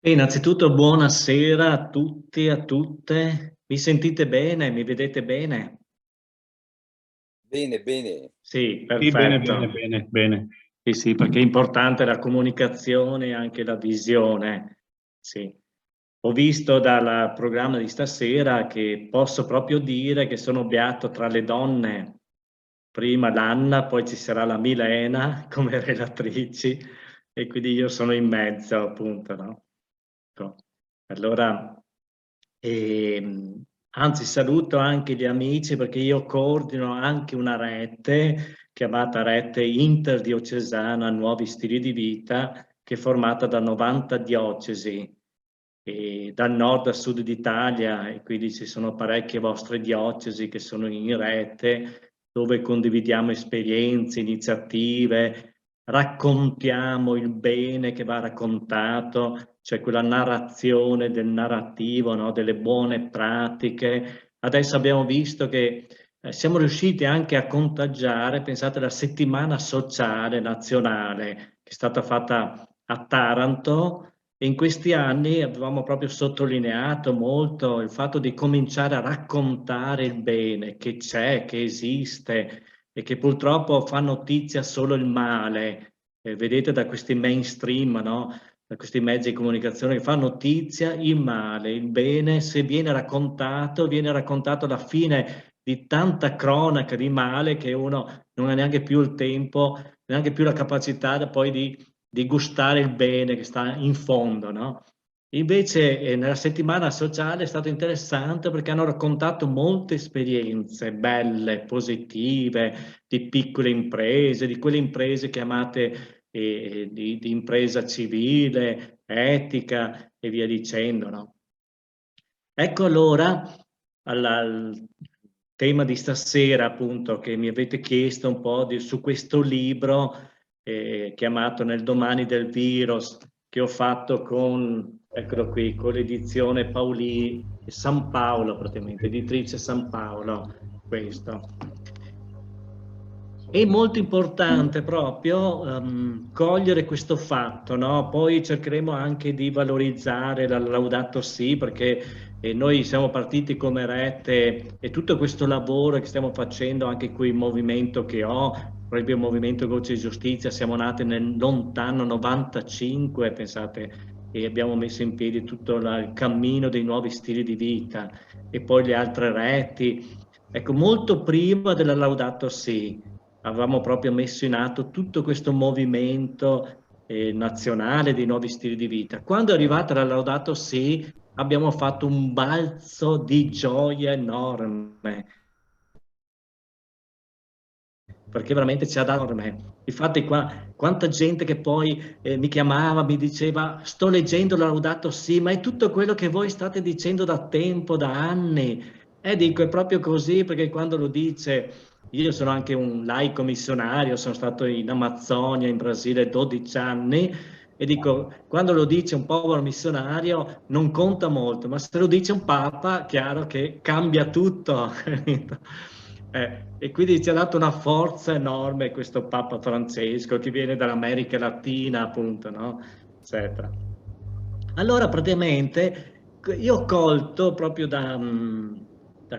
Innanzitutto buonasera a tutti e a tutte. Mi sentite bene? Mi vedete bene? Bene, bene. Sì, Sì, bene, bene, perfetto. bene, bene. Sì, sì, perché è importante la comunicazione e anche la visione. Sì. Ho visto dal programma di stasera che posso proprio dire che sono beato tra le donne. Prima l'Anna, poi ci sarà la Milena come relatrici e quindi io sono in mezzo, appunto, no? Ecco. Allora, anzi saluto anche gli amici perché io coordino anche una rete chiamata Rete Interdiocesana Nuovi Stili di Vita, che è formata da 90 diocesi, dal nord a sud d'Italia, e quindi ci sono parecchie vostre diocesi che sono in rete, dove condividiamo esperienze, iniziative, raccontiamo il bene che va raccontato, cioè quella narrazione del narrativo, no? Delle buone pratiche. Adesso abbiamo visto che siamo riusciti anche a contagiare, pensate, la settimana sociale nazionale che è stata fatta a Taranto, e in questi anni avevamo proprio sottolineato molto il fatto di cominciare a raccontare il bene che c'è, che esiste e che purtroppo fa notizia solo il male. Vedete da questi mainstream, no? Da questi mezzi di comunicazione che fa notizia il male, il bene, se viene raccontato alla fine di tanta cronaca di male che uno non ha neanche più il tempo, neanche più la capacità poi di gustare il bene che sta in fondo, no? Invece nella settimana sociale è stato interessante perché hanno raccontato molte esperienze belle, positive, di piccole imprese, di quelle imprese chiamate di impresa civile, etica e via dicendo, no? Ecco allora al tema di stasera, appunto, che mi avete chiesto un po' su questo libro chiamato Nel domani del virus, che ho fatto con, eccolo qui, con l'edizione Paoli San Paolo, praticamente, editrice San Paolo, questo. È molto importante proprio cogliere questo fatto, no? Poi cercheremo anche di valorizzare la Laudato Si, perché noi siamo partiti come rete e tutto questo lavoro che stiamo facendo anche qui il movimento che ho, proprio il movimento Voce di Giustizia, siamo nati nel lontano 95, pensate, e abbiamo messo in piedi tutto il cammino dei nuovi stili di vita e poi le altre reti. Ecco, molto prima della Laudato Si avevamo proprio messo in atto tutto questo movimento nazionale dei nuovi stili di vita. Quando è arrivata la Laudato Si, abbiamo fatto un balzo di gioia enorme, perché veramente ci ha dato enorme. Infatti qua, quanta gente che poi mi chiamava, mi diceva sto leggendo la Laudato Si, ma è tutto quello che voi state dicendo da tempo, da anni. E dico, è proprio così, perché quando lo dice, io sono anche un laico missionario, sono stato in Amazzonia, in Brasile 12 anni, e dico, quando lo dice un povero missionario non conta molto, ma se lo dice un papa, chiaro che cambia tutto. E quindi ci ha dato una forza enorme questo Papa Francesco che viene dall'America Latina, appunto, no? Eccetera. Allora, praticamente, io ho colto proprio da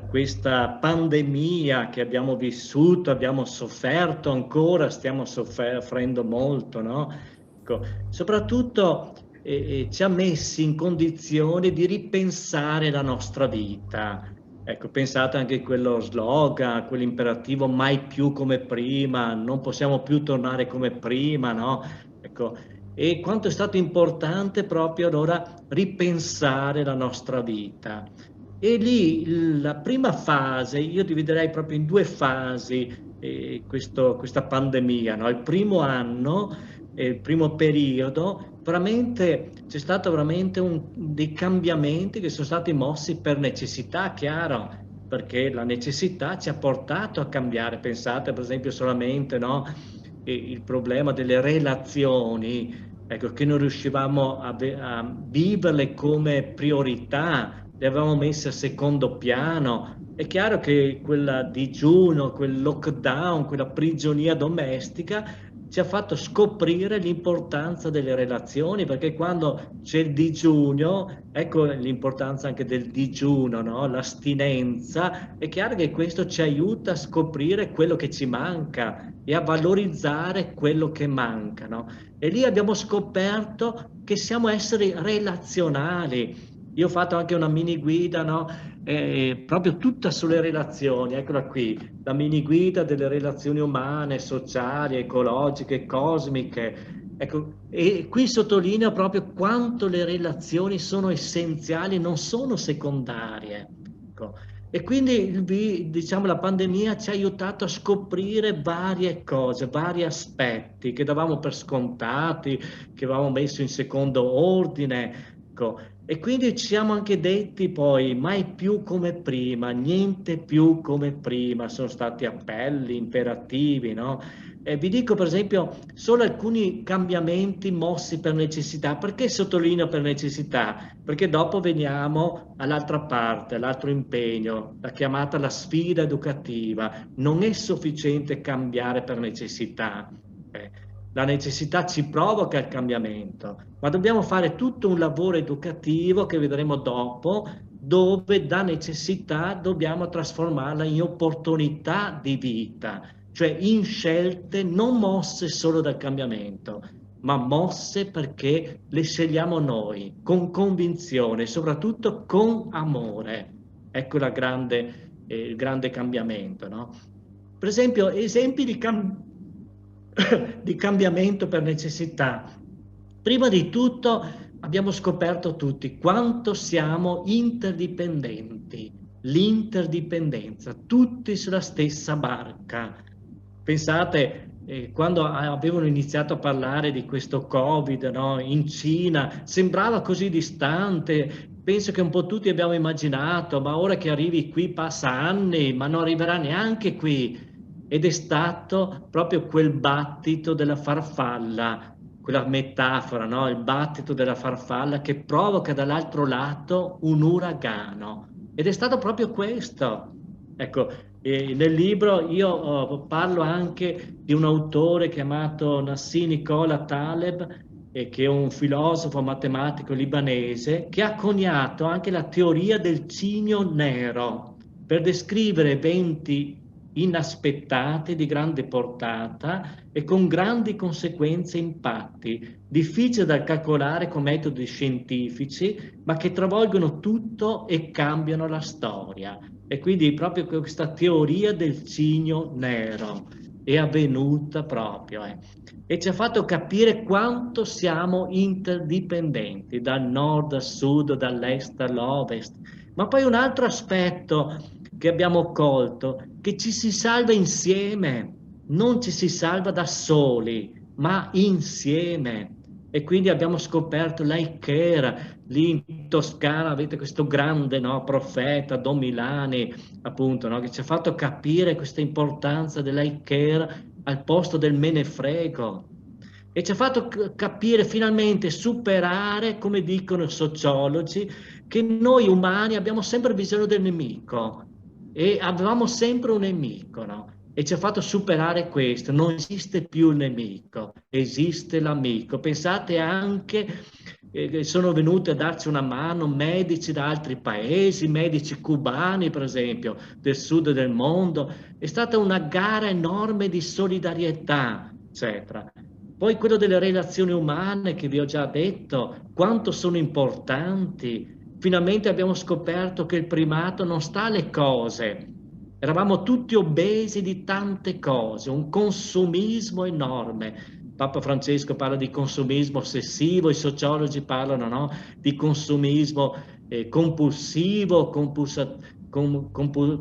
questa pandemia che abbiamo vissuto, abbiamo sofferto ancora, stiamo soffrendo molto, no? Ecco, soprattutto ci ha messi in condizione di ripensare la nostra vita. Ecco, pensate anche a quello slogan, quell'imperativo mai più come prima, non possiamo più tornare come prima, no? Ecco, e quanto è stato importante proprio allora ripensare la nostra vita. E lì la prima fase, io dividerei proprio in due fasi questa pandemia, no? Il primo anno, il primo periodo, veramente c'è stato veramente dei cambiamenti che sono stati mossi per necessità, chiaro, perché la necessità ci ha portato a cambiare. Pensate per esempio solamente, no? Il problema delle relazioni, ecco, che non riuscivamo a viverle come priorità, le avevamo messe a secondo piano. È chiaro che quel digiuno, quel lockdown, quella prigionia domestica ci ha fatto scoprire l'importanza delle relazioni, perché quando c'è il digiuno, ecco l'importanza anche del digiuno, no? L'astinenza, è chiaro che questo ci aiuta a scoprire quello che ci manca e a valorizzare quello che manca, no? E lì abbiamo scoperto che siamo esseri relazionali. Io ho fatto anche una mini guida, no? Proprio tutta sulle relazioni, eccola qui, la mini guida delle relazioni umane, sociali, ecologiche, cosmiche. Ecco, e qui sottolineo proprio quanto le relazioni sono essenziali, non sono secondarie. Ecco. E quindi diciamo, la pandemia ci ha aiutato a scoprire varie cose, vari aspetti che davamo per scontati, che avevamo messo in secondo ordine. Ecco. E quindi ci siamo anche detti poi, mai più come prima, niente più come prima, sono stati appelli imperativi, no? E vi dico per esempio solo alcuni cambiamenti mossi per necessità. Perché sottolineo per necessità? Perché dopo veniamo all'altra parte, all'altro impegno, la chiamata la sfida educativa. Non è sufficiente cambiare per necessità. La necessità ci provoca il cambiamento, ma dobbiamo fare tutto un lavoro educativo che vedremo dopo, dove da necessità dobbiamo trasformarla in opportunità di vita, cioè in scelte non mosse solo dal cambiamento, ma mosse perché le scegliamo noi, con convinzione, soprattutto con amore. Ecco il grande cambiamento, no? Per esempio, esempi di cambiamento per necessità. Prima di tutto abbiamo scoperto tutti quanto siamo interdipendenti, l'interdipendenza, tutti sulla stessa barca. Pensate, quando avevano iniziato a parlare di questo Covid, no, in Cina, sembrava così distante, penso che un po' tutti abbiamo immaginato, ma ora che arrivi qui passa anni, ma non arriverà neanche qui. Ed è stato proprio quel battito della farfalla, quella metafora, no? Il battito della farfalla che provoca dall'altro lato un uragano. Ed è stato proprio questo. Ecco, nel libro io parlo anche di un autore chiamato Nassim Nicola Taleb, che è un filosofo matematico libanese, che ha coniato anche la teoria del cigno nero per descrivere eventi inaspettati di grande portata e con grandi conseguenze e impatti, difficili da calcolare con metodi scientifici, ma che travolgono tutto e cambiano la storia. E quindi proprio questa teoria del cigno nero è avvenuta proprio. E ci ha fatto capire quanto siamo interdipendenti, dal nord al sud, dall'est all'ovest. Ma poi un altro aspetto che abbiamo colto, che ci si salva insieme, non ci si salva da soli, ma insieme. E quindi abbiamo scoperto l'Aichera, lì in Toscana avete questo grande, no, profeta, Don Milani, appunto, no, che ci ha fatto capire questa importanza dell'Aichera al posto del me ne frego. E ci ha fatto capire finalmente, superare, come dicono i sociologi, che noi umani abbiamo sempre bisogno del nemico e avevamo sempre un nemico, no? E ci ha fatto superare questo, non esiste più il nemico, esiste l'amico. Pensate anche che sono venuti a darci una mano medici da altri paesi, medici cubani per esempio, del sud del mondo. È stata una gara enorme di solidarietà, eccetera. Poi quello delle relazioni umane che vi ho già detto, quanto sono importanti. Finalmente abbiamo scoperto che il primato non sta alle cose. Eravamo tutti obesi di tante cose, un consumismo enorme. Papa Francesco parla di consumismo ossessivo, i sociologi parlano, no, di consumismo compulsivo,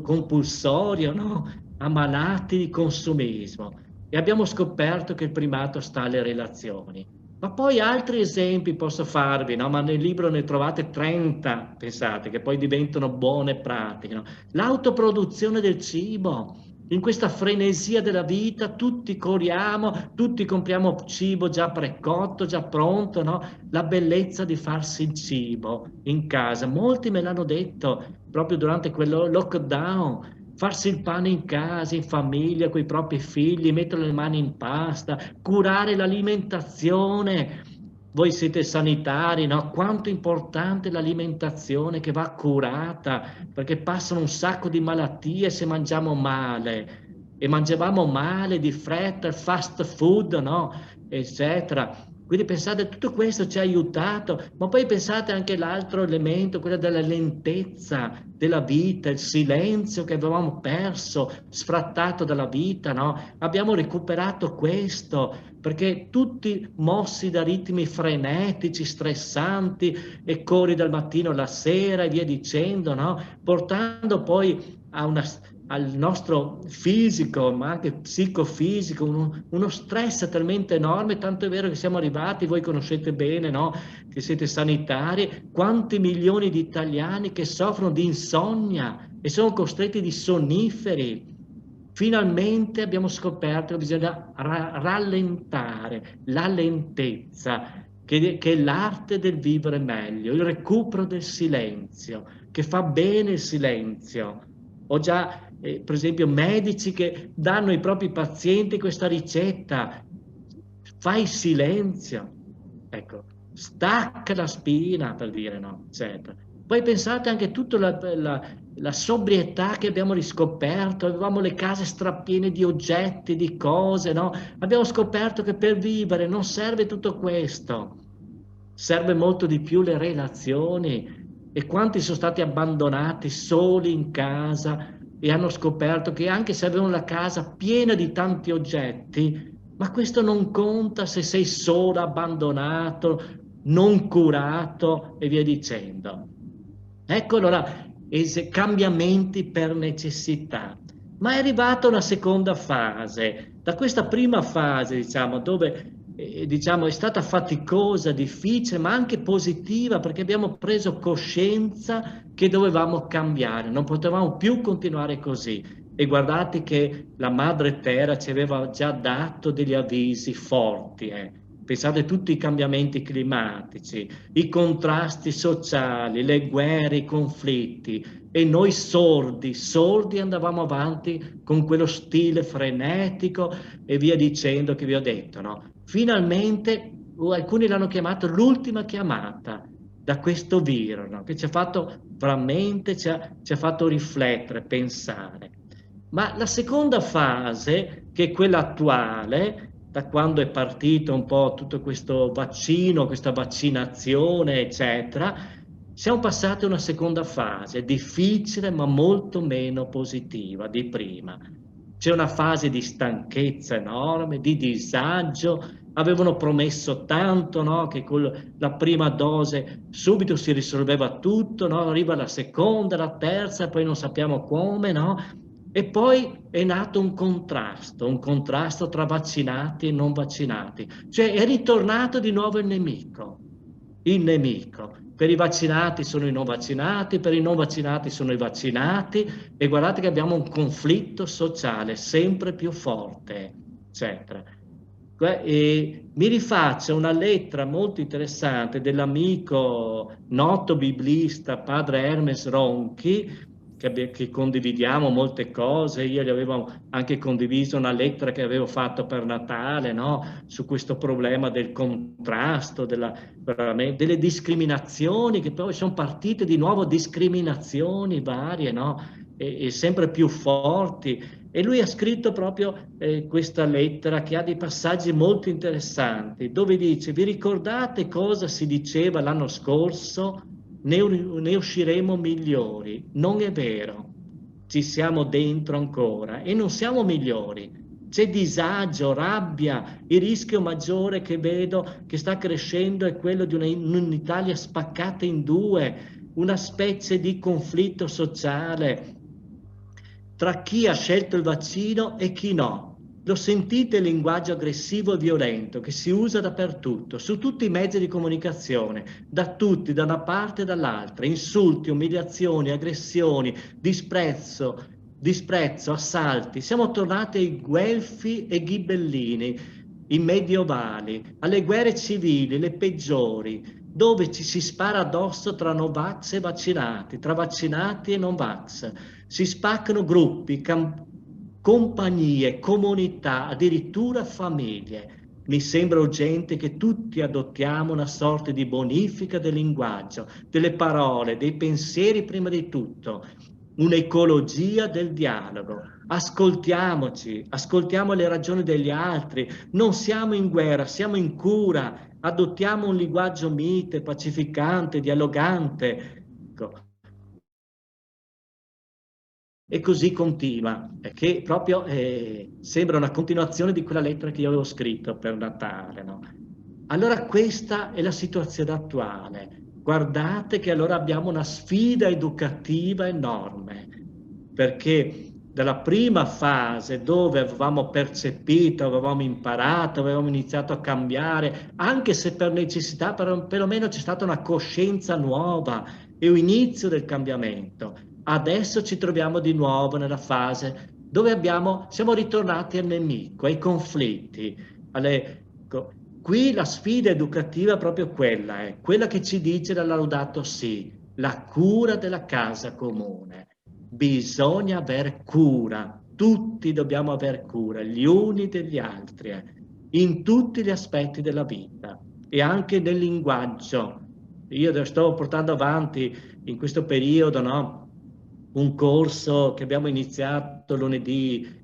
compulsorio, no? Ammalati di consumismo. E abbiamo scoperto che il primato sta alle relazioni. Ma poi altri esempi posso farvi, no? Ma nel libro ne trovate 30, pensate, che poi diventano buone pratiche. No? L'autoproduzione del cibo. In questa frenesia della vita tutti corriamo, tutti compriamo cibo già precotto, già pronto, no? La bellezza di farsi il cibo in casa. Molti me l'hanno detto proprio durante quello lockdown. farsi il pane in casa, in famiglia, con i propri figli, mettere le mani in pasta, curare l'alimentazione. Voi siete sanitari, no? Quanto è importante l'alimentazione che va curata, perché passano un sacco di malattie se mangiamo male. E mangiavamo male, di fretta, il fast food, no? Eccetera. Quindi pensate, tutto questo ci ha aiutato, ma poi pensate anche all'altro elemento, quello della lentezza della vita, il silenzio che avevamo perso, sfrattato dalla vita, no? Abbiamo recuperato questo, perché tutti mossi da ritmi frenetici, stressanti, e corri dal mattino alla sera e via dicendo, no? Portando poi al nostro fisico, ma anche psicofisico, uno stress talmente enorme, tanto è vero che siamo arrivati, voi conoscete bene, no? Che siete sanitari, quanti milioni di italiani che soffrono di insonnia e sono costretti di sonniferi. Finalmente abbiamo scoperto che bisogna rallentare la lentezza, che è l'arte del vivere meglio, il recupero del silenzio, che fa bene il silenzio. Ho già, per esempio, medici che danno ai propri pazienti questa ricetta: fai silenzio, ecco, stacca la spina, per dire, no, eccetera. Poi pensate anche a tutta la sobrietà che abbiamo riscoperto, avevamo le case strapiene di oggetti, di cose, no? Abbiamo scoperto che per vivere non serve tutto questo, serve molto di più le relazioni. E quanti sono stati abbandonati soli in casa e hanno scoperto che anche se avevano la casa piena di tanti oggetti, ma questo non conta se sei solo, abbandonato, non curato e via dicendo. Ecco allora cambiamenti per necessità. Ma è arrivata una seconda fase. Da questa prima fase, diciamo, dove diciamo, è stata faticosa, difficile, ma anche positiva, perché abbiamo preso coscienza che dovevamo cambiare, non potevamo più continuare così. E guardate che la Madre Terra ci aveva già dato degli avvisi forti. Pensate a tutti i cambiamenti climatici, i contrasti sociali, le guerre, i conflitti, e noi sordi andavamo avanti con quello stile frenetico e via dicendo che vi ho detto, no? Finalmente alcuni l'hanno chiamato l'ultima chiamata da questo virus, no? Che ci ha fatto veramente, ci ha fatto riflettere, pensare. Ma la seconda fase, che è quella attuale, da quando è partito un po' tutto questo vaccino, questa vaccinazione, eccetera, siamo passati a una seconda fase, difficile ma molto meno positiva di prima. C'è una fase di stanchezza enorme, di disagio. Avevano promesso tanto, no? Che con la prima dose subito si risolveva tutto, no? Arriva la seconda, la terza, poi non sappiamo come, no? E poi è nato un contrasto tra vaccinati e non vaccinati. Cioè è ritornato di nuovo il nemico. Il nemico. Per i vaccinati sono i non vaccinati, per i non vaccinati sono i vaccinati, e guardate che abbiamo un conflitto sociale sempre più forte, eccetera. E mi rifaccio una lettera molto interessante dell'amico noto biblista padre Hermes Ronchi, che condividiamo molte cose. Io gli avevo anche condiviso una lettera che avevo fatto per Natale, no? Su questo problema del contrasto, delle discriminazioni, che poi sono partite di nuovo discriminazioni varie, no? E sempre più forti. E lui ha scritto proprio questa lettera che ha dei passaggi molto interessanti, dove dice: vi ricordate cosa si diceva l'anno scorso? Ne usciremo migliori. Non è vero, ci siamo dentro ancora e non siamo migliori. C'è disagio, rabbia. Il rischio maggiore che vedo che sta crescendo è quello di un'Italia spaccata in due, una specie di conflitto sociale tra chi ha scelto il vaccino e chi no. Lo sentite il linguaggio aggressivo e violento che si usa dappertutto, su tutti i mezzi di comunicazione, da tutti, da una parte e dall'altra: insulti, umiliazioni, aggressioni, disprezzo, assalti. Siamo tornati ai guelfi e ghibellini, i medievali, alle guerre civili, le peggiori. dove ci si spara addosso tra Novax e vaccinati, tra vaccinati e non vax. Si spaccano gruppi, compagnie, comunità, addirittura famiglie. Mi sembra urgente che tutti adottiamo una sorta di bonifica del linguaggio, delle parole, dei pensieri prima di tutto, un'ecologia del dialogo. Ascoltiamoci, ascoltiamo le ragioni degli altri, non siamo in guerra, siamo in cura, adottiamo un linguaggio mite, pacificante, dialogante. Ecco. E così continua, che proprio sembra una continuazione di quella lettera che io avevo scritto per Natale, no? Allora questa è la situazione attuale. Guardate che allora abbiamo una sfida educativa enorme, perché dalla prima fase dove avevamo percepito, avevamo imparato, avevamo iniziato a cambiare, anche se per necessità, perlomeno c'è stata una coscienza nuova e un inizio del cambiamento. Adesso ci troviamo di nuovo nella fase dove siamo ritornati al nemico, ai conflitti. Qui la sfida educativa è proprio quella, quella che ci dice la Laudato Si, la cura della casa comune. Bisogna aver cura, tutti dobbiamo aver cura, gli uni degli altri, in tutti gli aspetti della vita e anche nel linguaggio. Io sto portando avanti in questo periodo, no? Un corso che abbiamo iniziato lunedì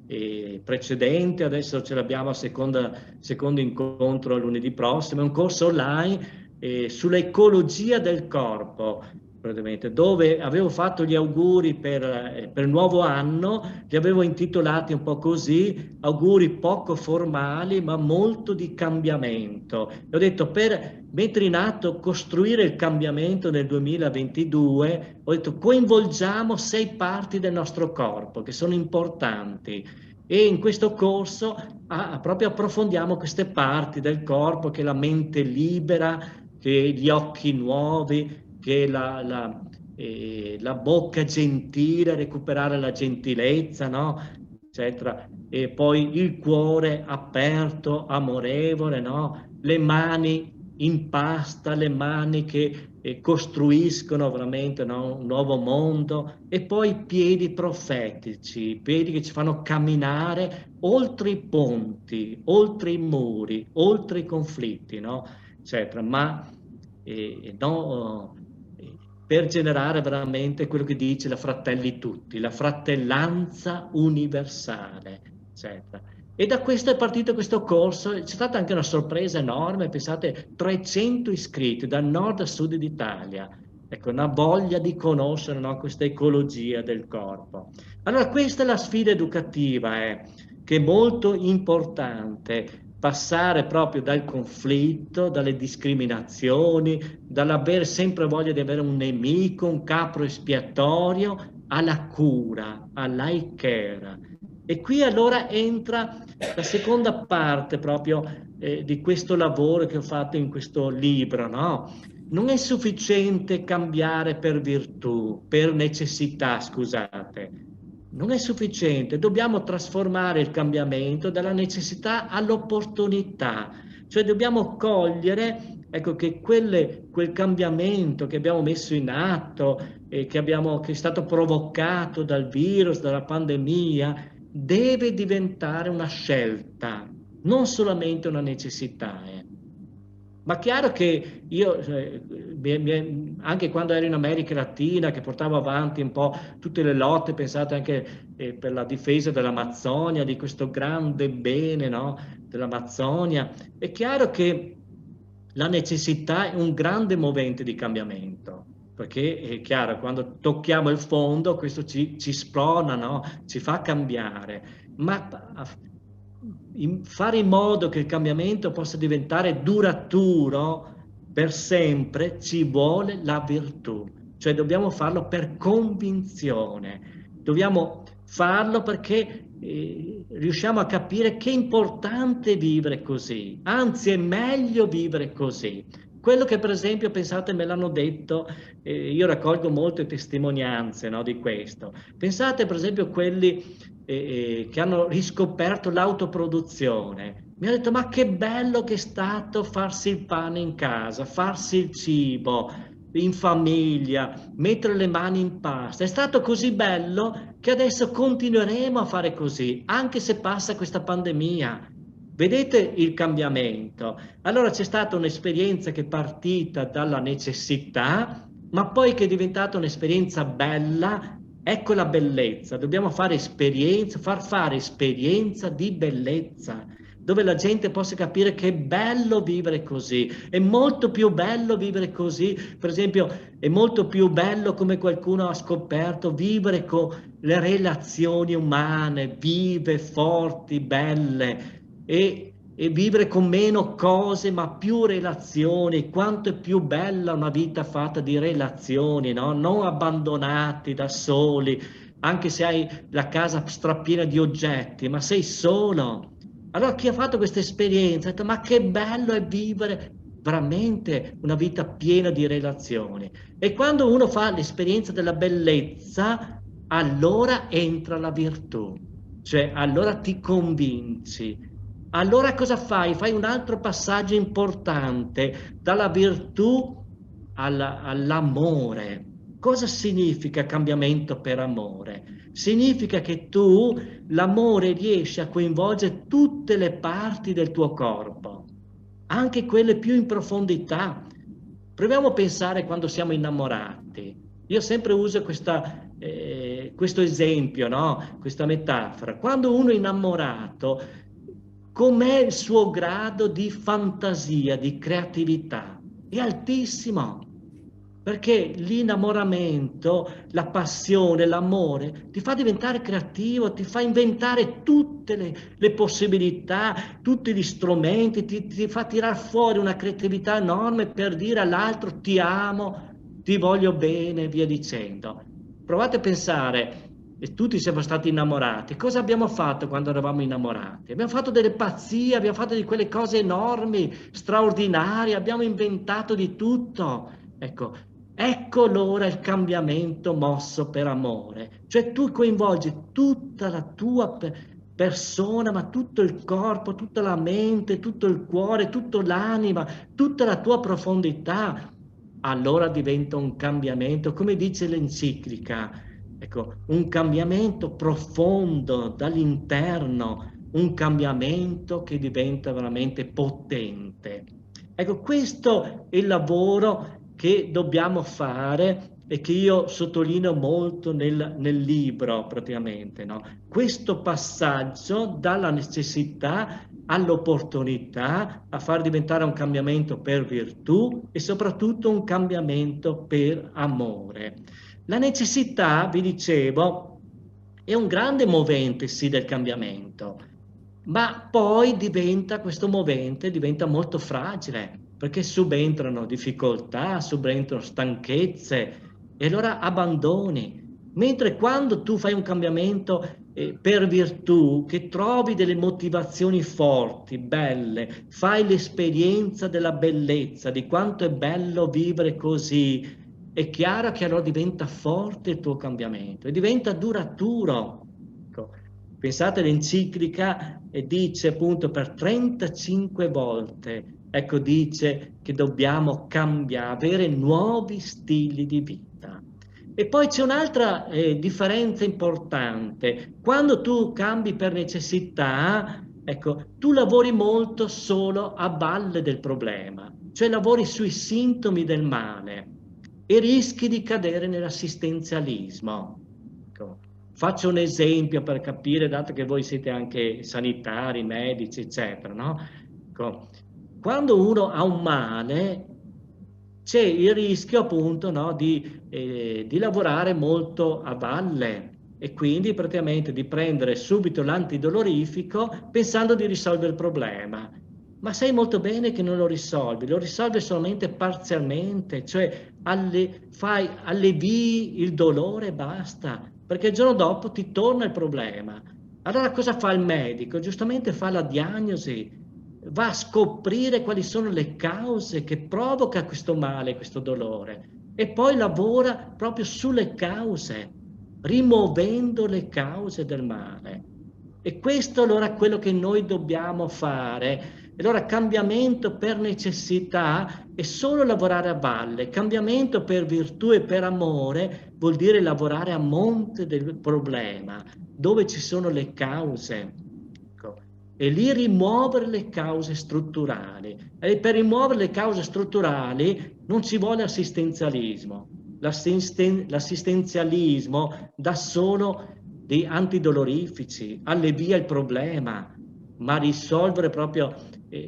precedente, adesso ce l'abbiamo a secondo incontro lunedì prossimo, è un corso online sull'ecologia del corpo, praticamente, dove avevo fatto gli auguri per il nuovo anno, li avevo intitolati un po' così, auguri poco formali ma molto di cambiamento. E ho detto, per mettere in atto, costruire il cambiamento nel 2022, ho detto coinvolgiamo 6 parti del nostro corpo che sono importanti e in questo corso proprio approfondiamo queste parti del corpo, che la mente libera, che gli occhi nuovi, che la bocca gentile, recuperare la gentilezza, no? Eccetera. E poi il cuore aperto, amorevole, no? Le mani in pasta, le mani che costruiscono veramente, no? Un nuovo mondo, e poi i piedi profetici, piedi che ci fanno camminare oltre i ponti, oltre i muri, oltre i conflitti, no? Eccetera. Ma no, per generare veramente quello che dice la Fratelli Tutti, la fratellanza universale, eccetera. E da questo è partito questo corso, c'è stata anche una sorpresa enorme, pensate, 300 iscritti dal nord a sud d'Italia, ecco, una voglia di conoscere, no, questa ecologia del corpo. Allora questa è la sfida educativa, che è molto importante, passare proprio dal conflitto, dalle discriminazioni, dall'avere sempre voglia di avere un nemico, un capro espiatorio, alla cura, all'ai care. E qui allora entra la seconda parte proprio di questo lavoro che ho fatto in questo libro, no? Non è sufficiente cambiare per virtù, per necessità, scusate. Non è sufficiente, dobbiamo trasformare il cambiamento dalla necessità all'opportunità, cioè dobbiamo cogliere, ecco, che quel cambiamento che abbiamo messo in atto e che è stato provocato dal virus, dalla pandemia, deve diventare una scelta, non solamente una necessità. Ma chiaro che io, anche quando ero in America Latina, che portavo avanti un po' tutte le lotte, pensate anche per la difesa dell'Amazzonia, di questo grande bene, no? Dell'Amazzonia, è chiaro che la necessità è un grande movente di cambiamento, perché è chiaro, quando tocchiamo il fondo, questo ci sprona, no? Ci fa cambiare, ma fare in modo che il cambiamento possa diventare duraturo per sempre ci vuole la virtù, cioè dobbiamo farlo per convinzione, dobbiamo farlo perché riusciamo a capire che è importante vivere così, anzi è meglio vivere così. Quello che per esempio, pensate, me l'hanno detto, io raccolgo molte testimonianze, no, di questo. Pensate per esempio a quelli che hanno riscoperto l'autoproduzione, Mi ha detto, ma che bello che è stato farsi il pane in casa, farsi il cibo in famiglia, mettere le mani in pasta. È stato così bello che adesso continueremo a fare così, anche se passa questa pandemia. Vedete il cambiamento? Allora c'è stata un'esperienza che è partita dalla necessità, ma poi che è diventata un'esperienza bella. Ecco la bellezza, dobbiamo fare esperienza, far fare esperienza di bellezza, dove la gente possa capire che è bello vivere così, è molto più bello vivere così, per esempio è molto più bello, come qualcuno ha scoperto, vivere con le relazioni umane, vive, forti, belle, e vivere con meno cose ma più relazioni. Quanto è più bella una vita fatta di relazioni, no? Non abbandonati da soli, anche se hai la casa strapiena di oggetti, ma sei solo. Allora chi ha fatto questa esperienza ha detto, ma che bello è vivere veramente una vita piena di relazioni. E quando uno fa l'esperienza della bellezza, allora entra la virtù, cioè allora ti convinci. Allora cosa fai? Fai un altro passaggio importante, dalla virtù all'amore. Cosa significa cambiamento per amore? Significa che tu l'amore riesce a coinvolgere tutte le parti del tuo corpo, anche quelle più in profondità. Proviamo a pensare quando siamo innamorati. Io sempre uso questo esempio, no? Questa metafora. Quando uno è innamorato, com'è il suo grado di fantasia, di creatività? È altissimo, perché l'innamoramento, la passione, l'amore ti fa diventare creativo, ti fa inventare tutte le possibilità, tutti gli strumenti, ti fa tirar fuori una creatività enorme per dire all'altro ti amo, ti voglio bene, via dicendo. Provate a pensare, e tutti siamo stati innamorati, cosa abbiamo fatto quando eravamo innamorati? Abbiamo fatto delle pazzie, abbiamo fatto di quelle cose enormi, straordinarie, abbiamo inventato di tutto. Ecco l'ora il cambiamento mosso per amore, cioè tu coinvolgi tutta la tua persona, ma tutto il corpo, tutta la mente, tutto il cuore, tutta l'anima, tutta la tua profondità. Allora diventa un cambiamento, come dice l'enciclica, un cambiamento profondo dall'interno, un cambiamento che diventa veramente potente. Ecco, questo è il lavoro che dobbiamo fare e che io sottolineo molto nel libro praticamente, no? Questo passaggio dalla necessità all'opportunità a far diventare un cambiamento per virtù e soprattutto un cambiamento per amore. La necessità, vi dicevo, è un grande movente sì del cambiamento, ma poi questo movente diventa molto fragile, perché subentrano difficoltà, subentrano stanchezze e allora abbandoni. Mentre quando tu fai un cambiamento per virtù, che trovi delle motivazioni forti, belle, fai l'esperienza della bellezza, di quanto è bello vivere così, è chiaro che allora diventa forte il tuo cambiamento e diventa duraturo. Ecco, pensate all'enciclica e dice appunto per 35 volte, ecco, dice che dobbiamo cambiare, avere nuovi stili di vita. E poi c'è un'altra differenza importante. Quando tu cambi per necessità, ecco, tu lavori molto solo a valle del problema, cioè lavori sui sintomi del male e rischi di cadere nell'assistenzialismo. Ecco, faccio un esempio per capire, dato che voi siete anche sanitari, medici, eccetera, no? Ecco, quando uno ha un male, c'è il rischio appunto, no, di lavorare molto a valle e quindi praticamente di prendere subito l'antidolorifico pensando di risolvere il problema. Ma sai molto bene che non lo risolvi solamente parzialmente, cioè allevii il dolore e basta, perché il giorno dopo ti torna il problema. Allora cosa fa il medico? Giustamente fa la diagnosi, va a scoprire quali sono le cause che provoca questo male, questo dolore, e poi lavora proprio sulle cause, rimuovendo le cause del male. E questo allora è quello che noi dobbiamo fare. Allora cambiamento per necessità è solo lavorare a valle, cambiamento per virtù e per amore vuol dire lavorare a monte del problema, dove ci sono le cause. Ecco. E lì rimuovere le cause strutturali. E per rimuovere le cause strutturali non ci vuole assistenzialismo. L'assistenzialismo dà solo dei antidolorifici, allevia il problema, ma risolvere proprio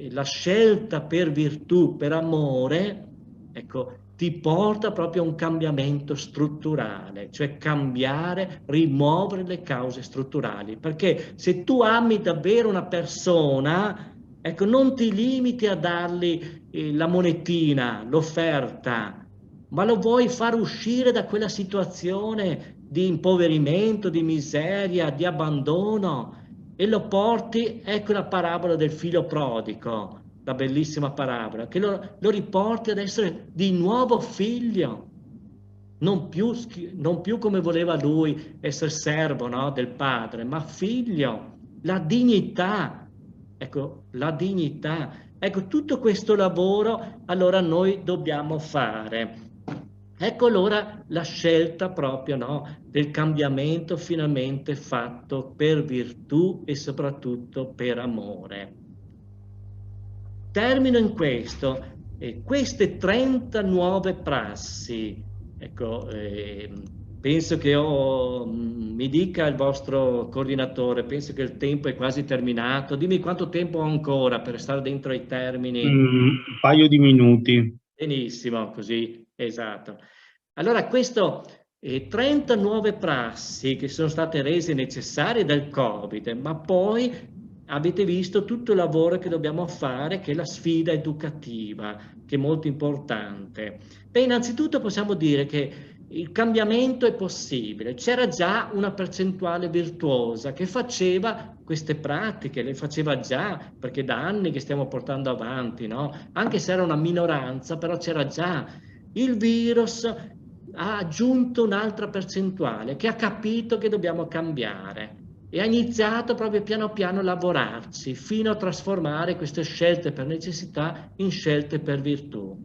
la scelta per virtù, per amore, ecco, ti porta proprio a un cambiamento strutturale, cioè cambiare, rimuovere le cause strutturali. Perché se tu ami davvero una persona, ecco, non ti limiti a dargli la monetina, l'offerta, ma lo vuoi far uscire da quella situazione di impoverimento, di miseria, di abbandono e lo porti, ecco la parabola del figlio prodigo, la bellissima parabola, che lo riporti ad essere di nuovo figlio, non più come voleva lui, essere servo, no, del padre, ma figlio, la dignità, ecco, la dignità. Ecco, tutto questo lavoro allora noi dobbiamo fare. Ecco allora la scelta proprio, no, del cambiamento finalmente fatto per virtù e soprattutto per amore. Termino in questo, queste 30 nuove prassi, ecco, penso che mi dica il vostro coordinatore, penso che il tempo è quasi terminato, dimmi quanto tempo ho ancora per stare dentro ai termini. Un paio di minuti. Benissimo, così, esatto. Allora, questo 30 nuove prassi che sono state rese necessarie dal Covid, ma poi avete visto tutto il lavoro che dobbiamo fare, che è la sfida educativa, che è molto importante. Beh, innanzitutto possiamo dire che il cambiamento è possibile. C'era già una percentuale virtuosa che faceva queste pratiche, le faceva già, perché da anni che stiamo portando avanti, no? Anche se era una minoranza, però c'era già. Il virus ha aggiunto un'altra percentuale che ha capito che dobbiamo cambiare e ha iniziato proprio piano piano a lavorarci fino a trasformare queste scelte per necessità in scelte per virtù.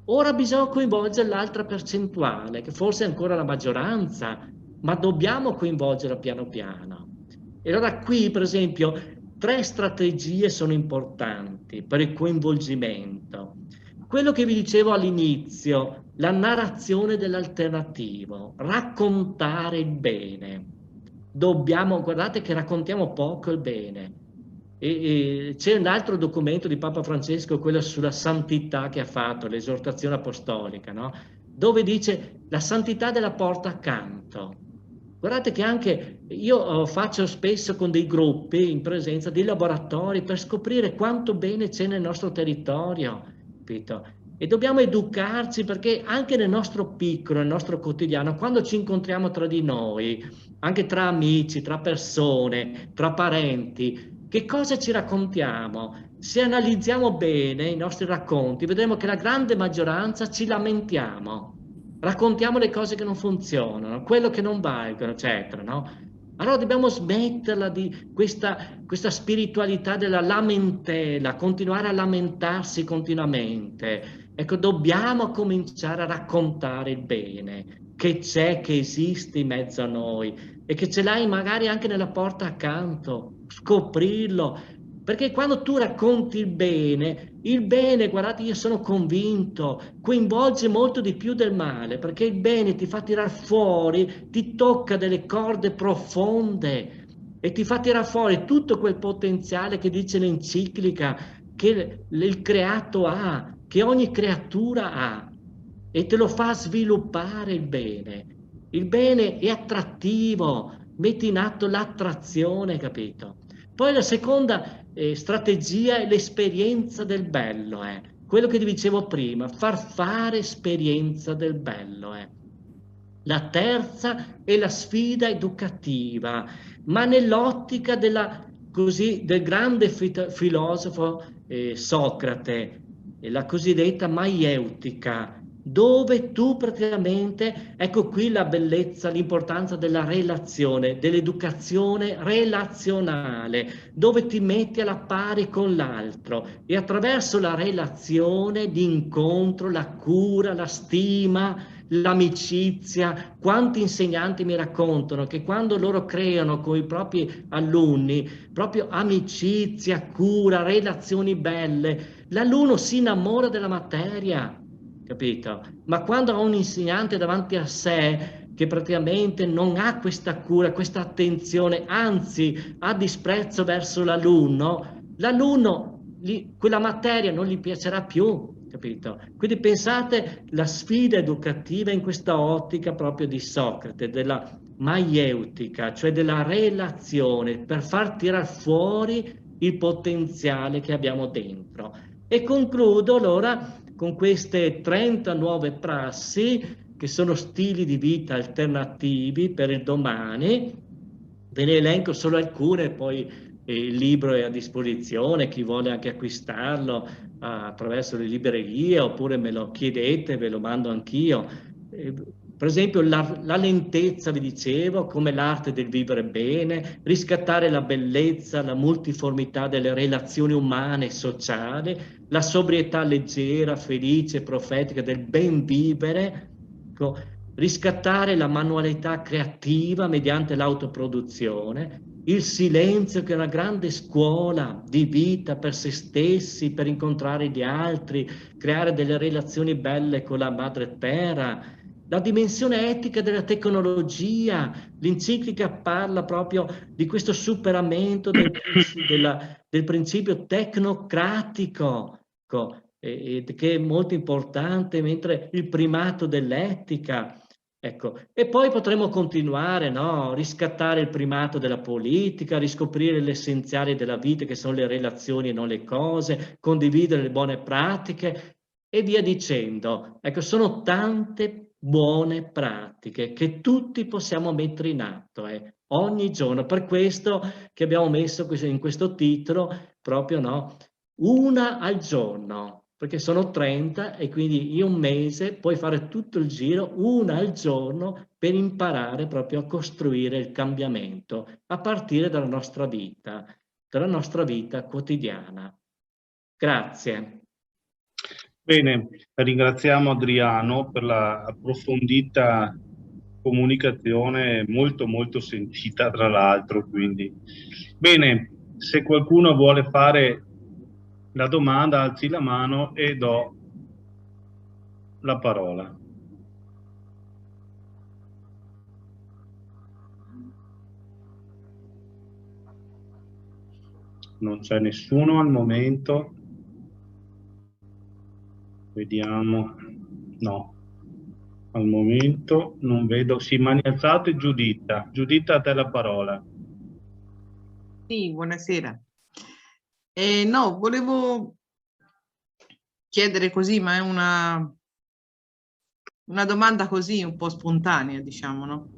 Ora bisogna coinvolgere l'altra percentuale, che forse è ancora la maggioranza, ma dobbiamo coinvolgerla piano piano. E allora qui, per esempio, 3 strategie sono importanti per il coinvolgimento. Quello che vi dicevo all'inizio, la narrazione dell'alternativo, raccontare il bene. Guardate che raccontiamo poco il bene. E c'è un altro documento di Papa Francesco, quello sulla santità che ha fatto, l'esortazione apostolica, no? Dove dice la santità della porta accanto. Guardate che anche io faccio spesso con dei gruppi in presenza di laboratori per scoprire quanto bene c'è nel nostro territorio, capito? E dobbiamo educarci perché anche nel nostro piccolo, nel nostro quotidiano, quando ci incontriamo tra di noi, anche tra amici, tra persone, tra parenti, che cosa ci raccontiamo? Se analizziamo bene i nostri racconti, vedremo che la grande maggioranza ci lamentiamo, raccontiamo le cose che non funzionano, quello che non valgono, eccetera, no? Allora dobbiamo smetterla di questa spiritualità della lamentela, continuare a lamentarsi continuamente. Ecco, dobbiamo cominciare a raccontare il bene che c'è, che esiste in mezzo a noi e che ce l'hai magari anche nella porta accanto, scoprirlo, perché quando tu racconti il bene, guardate, io sono convinto, coinvolge molto di più del male, perché il bene ti fa tirar fuori, ti tocca delle corde profonde e ti fa tirar fuori tutto quel potenziale che dice l'enciclica, che il creato ha, che ogni creatura ha, e te lo fa sviluppare il bene. Il bene è attrattivo, metti in atto l'attrazione, capito? Poi la seconda strategia è l'esperienza del bello, quello che ti dicevo prima, far fare esperienza del bello. La terza è la sfida educativa, ma nell'ottica del grande filosofo Socrate, la cosiddetta maieutica, dove tu praticamente, ecco qui la bellezza, l'importanza della relazione, dell'educazione relazionale, dove ti metti alla pari con l'altro e attraverso la relazione di incontro, la cura, la stima, l'amicizia. Quanti insegnanti mi raccontano che quando loro creano con i propri alunni proprio amicizia, cura, relazioni belle, l'alunno si innamora della materia, capito? Ma quando ha un insegnante davanti a sé che praticamente non ha questa cura, questa attenzione, anzi ha disprezzo verso l'alunno, quella materia non gli piacerà più, capito? Quindi pensate la sfida educativa in questa ottica proprio di Socrate, della maieutica, cioè della relazione, per far tirar fuori il potenziale che abbiamo dentro. E concludo allora con queste 30 nuove prassi che sono stili di vita alternativi per il domani. Ve ne elenco solo alcune, poi il libro è a disposizione, chi vuole anche acquistarlo attraverso le librerie, oppure me lo chiedete, ve lo mando anch'io. Per esempio la lentezza, vi dicevo, come l'arte del vivere bene, riscattare la bellezza, la multiformità delle relazioni umane e sociali, la sobrietà leggera, felice, profetica del ben vivere, riscattare la manualità creativa mediante l'autoproduzione, il silenzio che è una grande scuola di vita per se stessi, per incontrare gli altri, creare delle relazioni belle con la madre terra, la dimensione etica della tecnologia. L'enciclica parla proprio di questo superamento del principio tecnocratico, che è molto importante, mentre il primato dell'etica. Ecco, e poi potremo continuare, no? Riscattare il primato della politica, riscoprire l'essenziale della vita che sono le relazioni e non le cose, condividere le buone pratiche e via dicendo. Ecco, sono tante buone pratiche che tutti possiamo mettere in atto ogni giorno. Per questo che abbiamo messo in questo titolo proprio, no? Una al giorno, perché sono 30 e quindi in un mese puoi fare tutto il giro, una al giorno, per imparare proprio a costruire il cambiamento a partire dalla nostra vita quotidiana. Grazie. Bene, ringraziamo Adriano per la approfondita comunicazione, molto molto sentita tra l'altro. Quindi, bene, se qualcuno vuole fare la domanda, alzi la mano e do la parola. Non c'è nessuno al momento. Vediamo. No, al momento non vedo. Sì, mani alzate, Giuditta. Giuditta, a te la parola. Sì, buonasera. No, volevo chiedere così, ma è una domanda così un po' spontanea, diciamo, no?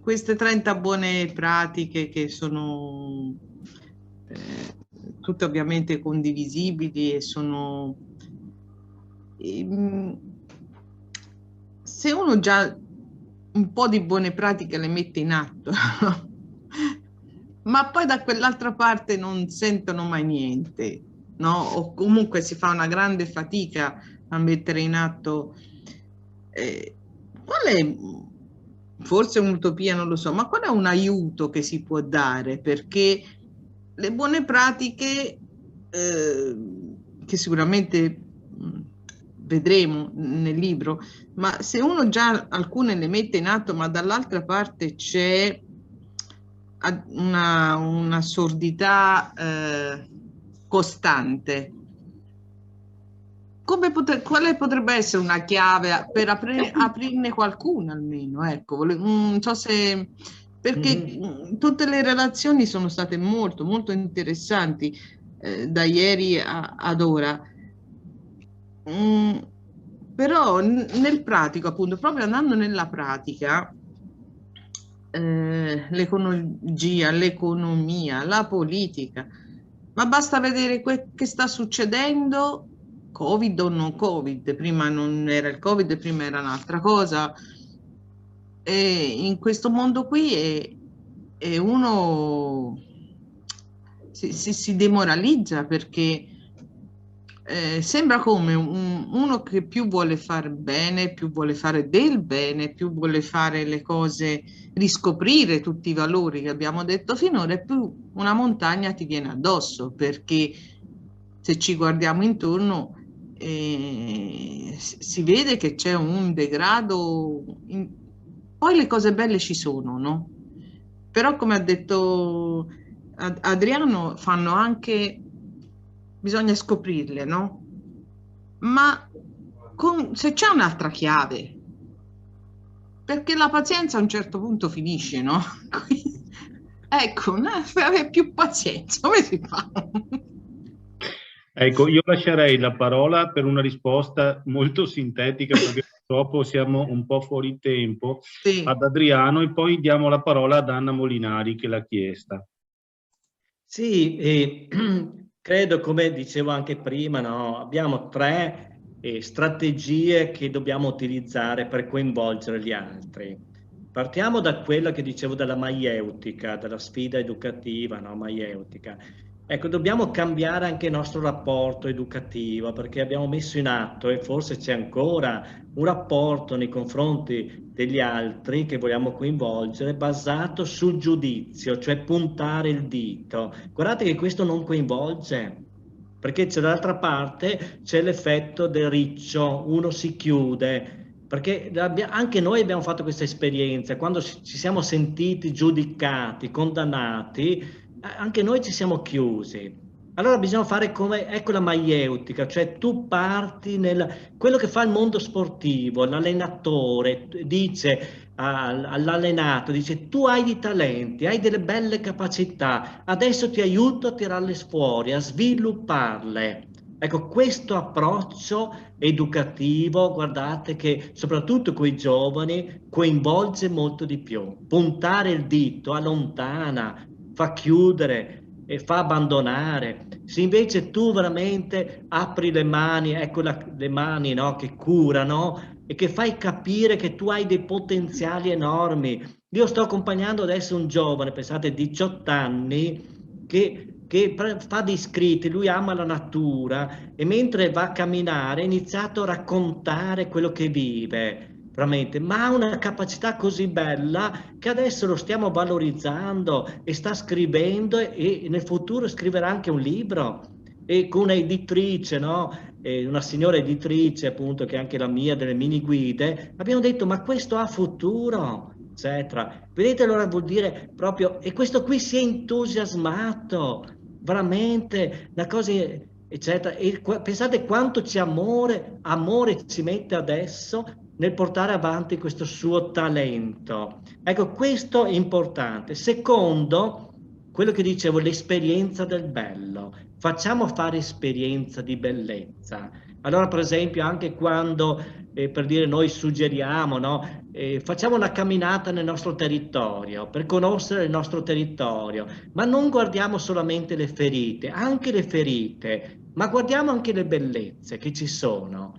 Queste 30 buone pratiche che sono tutte ovviamente condivisibili e sono... se uno già un po' di buone pratiche le mette in atto, ma poi da quell'altra parte non sentono mai niente, no? O comunque si fa una grande fatica a mettere in atto. Qual è, forse un'utopia, non lo so, ma qual è un aiuto che si può dare? Perché le buone pratiche, che sicuramente vedremo nel libro, ma se uno già alcune le mette in atto, ma dall'altra parte c'è una sordità costante, quale potrebbe essere una chiave per aprirne qualcuna almeno? Ecco, non so se... perché tutte le relazioni sono state molto, molto interessanti da ieri ad ora. Però nel pratico, appunto, proprio andando nella pratica, l'ecologia, l'economia, la politica, ma basta vedere che sta succedendo Covid o non Covid, prima non era il Covid, prima era un'altra cosa. E in questo mondo qui è uno si demoralizza perché sembra come uno che più vuole fare bene, più vuole fare del bene, più vuole fare le cose, riscoprire tutti i valori che abbiamo detto finora, e più una montagna ti viene addosso, perché se ci guardiamo intorno si vede che c'è un degrado. Poi le cose belle ci sono, no? Però come ha detto Adriano, fanno anche, bisogna scoprirle, no? Ma se c'è un'altra chiave, perché la pazienza a un certo punto finisce, no? Ecco, avere più pazienza, come si fa? Ecco, io lascerei la parola per una risposta molto sintetica, perché purtroppo siamo un po' fuori tempo, Sì. ad Adriano, e poi diamo la parola ad Anna Molinari che l'ha chiesta. Sì, credo, come dicevo anche prima, no? Abbiamo tre strategie che dobbiamo utilizzare per coinvolgere gli altri. Partiamo da quella che dicevo della maieutica, della sfida educativa, no? Maieutica. Ecco, dobbiamo cambiare anche il nostro rapporto educativo, perché abbiamo messo in atto, e forse c'è ancora, un rapporto nei confronti degli altri che vogliamo coinvolgere basato sul giudizio, cioè puntare il dito. Guardate che questo non coinvolge, perché c'è dall'altra parte c'è l'effetto del riccio, uno si chiude, perché anche noi abbiamo fatto questa esperienza, quando ci siamo sentiti giudicati, condannati, anche noi ci siamo chiusi. Allora bisogna fare come, ecco la maieutica, cioè tu parti quello che fa il mondo sportivo, l'allenatore dice all'allenato, dice tu hai dei talenti, hai delle belle capacità, adesso ti aiuto a tirarle fuori, a svilupparle. Ecco, questo approccio educativo, guardate che soprattutto con i giovani coinvolge molto di più. Puntare il dito allontana, fa chiudere e fa abbandonare. Se invece tu veramente apri le mani, ecco le mani, no, che curano e che fai capire che tu hai dei potenziali enormi. Io sto accompagnando adesso un giovane, pensate, 18 anni, che fa dei scritti, lui ama la natura e mentre va a camminare ha iniziato a raccontare quello che vive. Veramente, ma ha una capacità così bella che adesso lo stiamo valorizzando e sta scrivendo e nel futuro scriverà anche un libro e con un'editrice, no? Una signora editrice appunto che è anche la mia delle mini guide, abbiamo detto ma questo ha futuro, eccetera. Vedete, allora vuol dire proprio, e questo qui si è entusiasmato, veramente, una cosa, eccetera. E pensate quanto amore ci mette adesso nel portare avanti questo suo talento. Ecco, questo è importante. Secondo, quello che dicevo, l'esperienza del bello. Facciamo fare esperienza di bellezza. Allora, per esempio, anche quando, per dire, noi suggeriamo, no? Facciamo una camminata nel nostro territorio, per conoscere il nostro territorio, ma non guardiamo solamente le ferite, anche le ferite, ma guardiamo anche le bellezze che ci sono.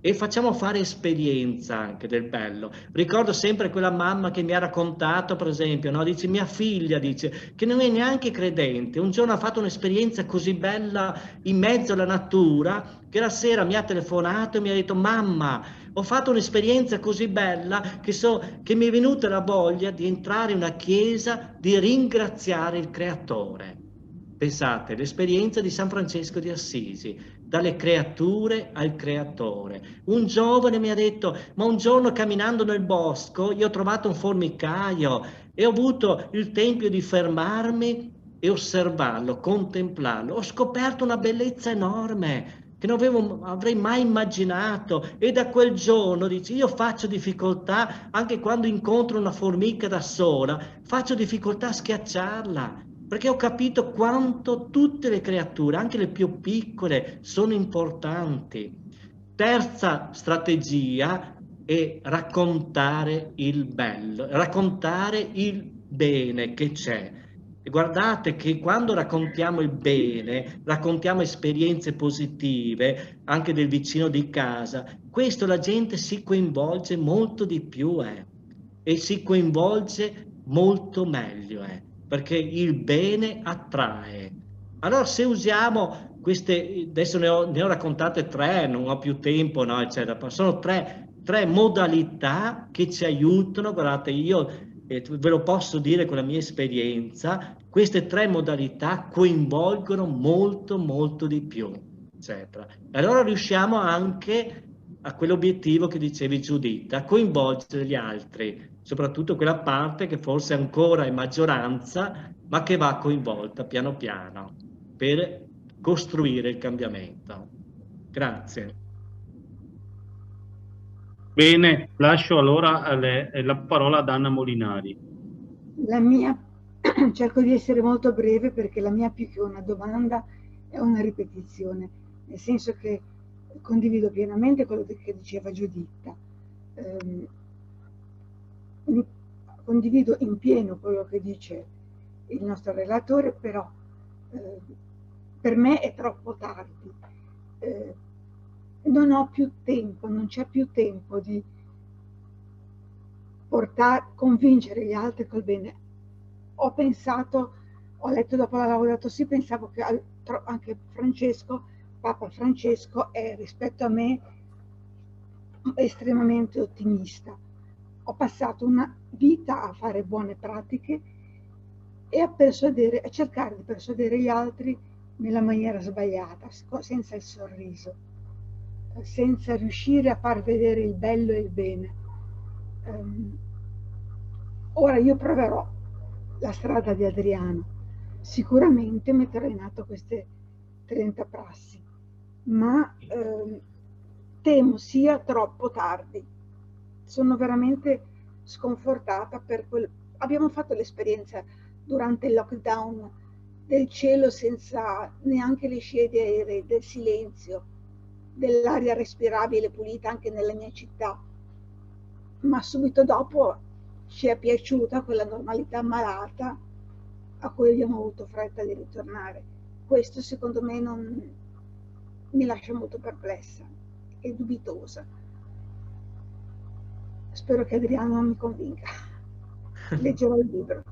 E facciamo fare esperienza anche del bello. Ricordo sempre quella mamma che mi ha raccontato, per esempio, no? Dice, mia figlia, dice, che non è neanche credente, un giorno ha fatto un'esperienza così bella in mezzo alla natura, che la sera mi ha telefonato e mi ha detto, mamma, ho fatto un'esperienza così bella che mi è venuta la voglia di entrare in una chiesa, di ringraziare il Creatore. Pensate, l'esperienza di San Francesco di Assisi, dalle creature al creatore. Un giovane mi ha detto, ma un giorno camminando nel bosco io ho trovato un formicaio e ho avuto il tempo di fermarmi e osservarlo, contemplarlo. Ho scoperto una bellezza enorme che non avrei mai immaginato, e da quel giorno, dice, io faccio difficoltà anche quando incontro una formica da sola, faccio difficoltà a schiacciarla, perché ho capito quanto tutte le creature, anche le più piccole, sono importanti. Terza strategia è raccontare il bello, raccontare il bene che c'è. E guardate che quando raccontiamo il bene, raccontiamo esperienze positive, anche del vicino di casa, questo la gente si coinvolge molto di più, e si coinvolge molto meglio, perché il bene attrae. Allora se usiamo queste, adesso ne ho raccontate 3, non ho più tempo, no, eccetera, sono tre modalità che ci aiutano, guardate, io ve lo posso dire con la mia esperienza, queste 3 modalità coinvolgono molto, molto di più, eccetera. E allora riusciamo anche a quell'obiettivo che dicevi Giuditta, a coinvolgere gli altri, soprattutto quella parte che forse ancora è maggioranza, ma che va coinvolta piano piano per costruire il cambiamento. Grazie. Bene, lascio allora la parola ad Anna Molinari. La mia, cerco di essere molto breve perché la mia più che una domanda è una ripetizione, nel senso che condivido pienamente quello che diceva Giuditta. Condivido in pieno quello che dice il nostro relatore, però per me è troppo tardi. Non ho più tempo, non c'è più tempo di convincere gli altri col bene. Ho pensato, ho letto dopo la Laudato Si, pensavo che anche Papa Francesco è rispetto a me estremamente ottimista. Ho passato una vita a fare buone pratiche e a cercare di persuadere gli altri nella maniera sbagliata, senza il sorriso, senza riuscire a far vedere il bello e il bene. Ora io proverò la strada di Adriano, sicuramente metterò in atto queste 30 prassi, ma temo sia troppo tardi. Sono veramente sconfortata per abbiamo fatto l'esperienza durante il lockdown del cielo senza neanche le scie di aerei, del silenzio, dell'aria respirabile pulita anche nella mia città, ma subito dopo ci è piaciuta quella normalità malata a cui abbiamo avuto fretta di ritornare. Questo secondo me mi lascia molto perplessa e dubitosa. Spero che Adriano mi convinca. Leggerò il libro.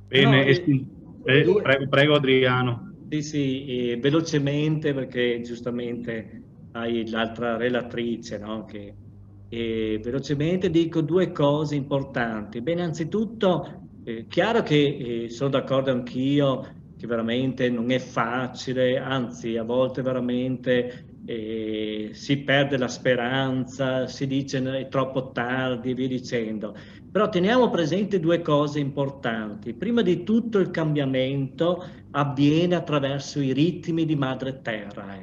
Bene, prego Adriano. Sì, velocemente, perché giustamente hai l'altra relatrice, no? Velocemente dico 2 cose importanti. Bene, anzitutto, chiaro che sono d'accordo anch'io che veramente non è facile, anzi a volte veramente si perde la speranza, si dice è troppo tardi e via dicendo. Però teniamo presente 2 cose importanti. Prima di tutto il cambiamento avviene attraverso i ritmi di madre terra.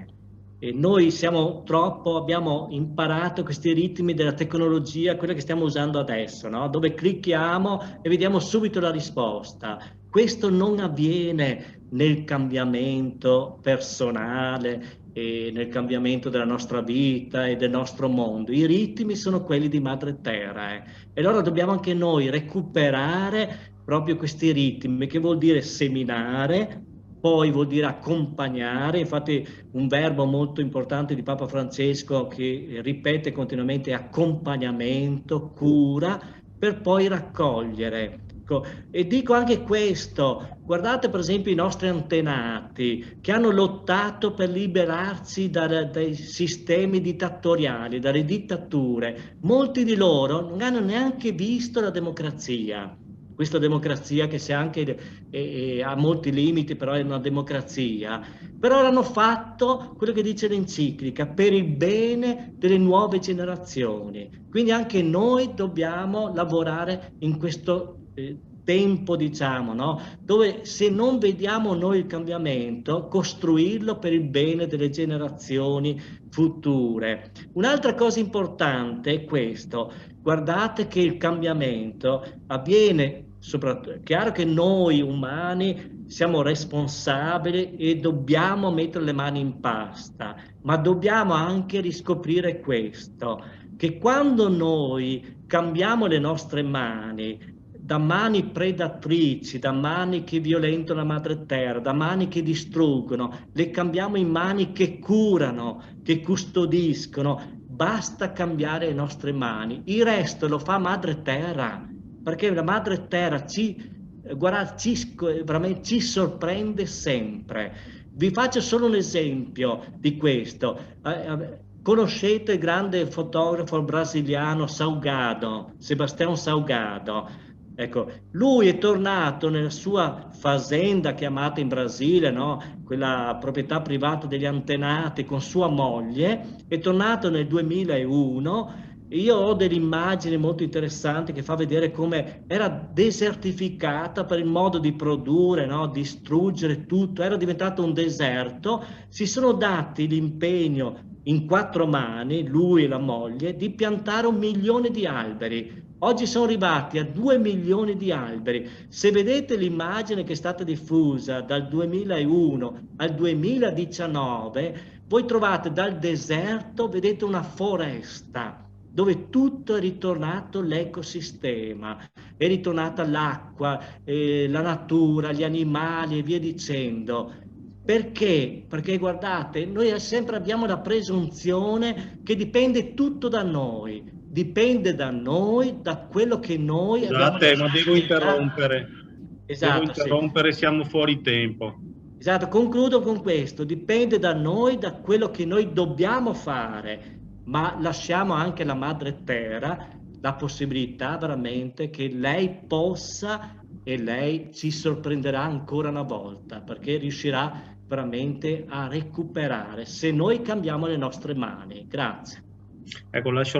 E noi abbiamo imparato questi ritmi della tecnologia, quella che stiamo usando adesso, no? Dove clicchiamo e vediamo subito la risposta. Questo non avviene nel cambiamento personale, e nel cambiamento della nostra vita e del nostro mondo. I ritmi sono quelli di madre terra. E allora dobbiamo anche noi recuperare proprio questi ritmi, che vuol dire seminare, poi vuol dire accompagnare. Infatti un verbo molto importante di Papa Francesco che ripete continuamente è accompagnamento, cura, per poi raccogliere. E dico anche questo, guardate per esempio i nostri antenati che hanno lottato per liberarsi dai sistemi dittatoriali, dalle dittature. Molti di loro non hanno neanche visto la democrazia. Questa democrazia che sia anche ha molti limiti, però è una democrazia. Però hanno fatto quello che dice l'enciclica, per il bene delle nuove generazioni. Quindi anche noi dobbiamo lavorare in questo tempo, diciamo, no? Dove se non vediamo noi il cambiamento, costruirlo per il bene delle generazioni future. Un'altra cosa importante è questo: guardate che il cambiamento avviene soprattutto, è chiaro che noi umani siamo responsabili e dobbiamo mettere le mani in pasta, ma dobbiamo anche riscoprire questo, che quando noi cambiamo le nostre mani, da mani predatrici, da mani che violentano la madre terra, da mani che distruggono, le cambiamo in mani che curano, che custodiscono. Basta cambiare le nostre mani, il resto lo fa madre terra, perché la madre terra veramente ci sorprende sempre. Vi faccio solo un esempio di questo. Conoscete il grande fotografo brasiliano Sebastião Salgado? Ecco, lui è tornato nella sua fazenda chiamata in Brasile, no? Quella proprietà privata degli antenati, con sua moglie, è tornato nel 2001. Io ho delle immagini molto interessanti che fa vedere come era desertificata per il modo di produrre, no? Distruggere tutto, era diventato un deserto. Si sono dati l'impegno in 4 mani, lui e la moglie, di piantare 1 milione di alberi. Oggi sono arrivati a 2 milioni di alberi. Se vedete l'immagine che è stata diffusa dal 2001 al 2019, voi trovate dal deserto, vedete una foresta, dove tutto è ritornato l'ecosistema, è ritornata l'acqua, la natura, gli animali e via dicendo. Perché? Perché guardate, noi sempre abbiamo la presunzione che dipende tutto da noi. Dipende da noi, da quello che noi abbiamo. Scusate, ma devo interrompere. Esatto, devo interrompere, sì. Siamo fuori tempo. Esatto, concludo con questo. Dipende da noi, da quello che noi dobbiamo fare, ma lasciamo anche alla madre terra la possibilità veramente che lei possa, e lei ci sorprenderà ancora una volta, perché riuscirà veramente a recuperare se noi cambiamo le nostre mani. Grazie. Ecco, lascio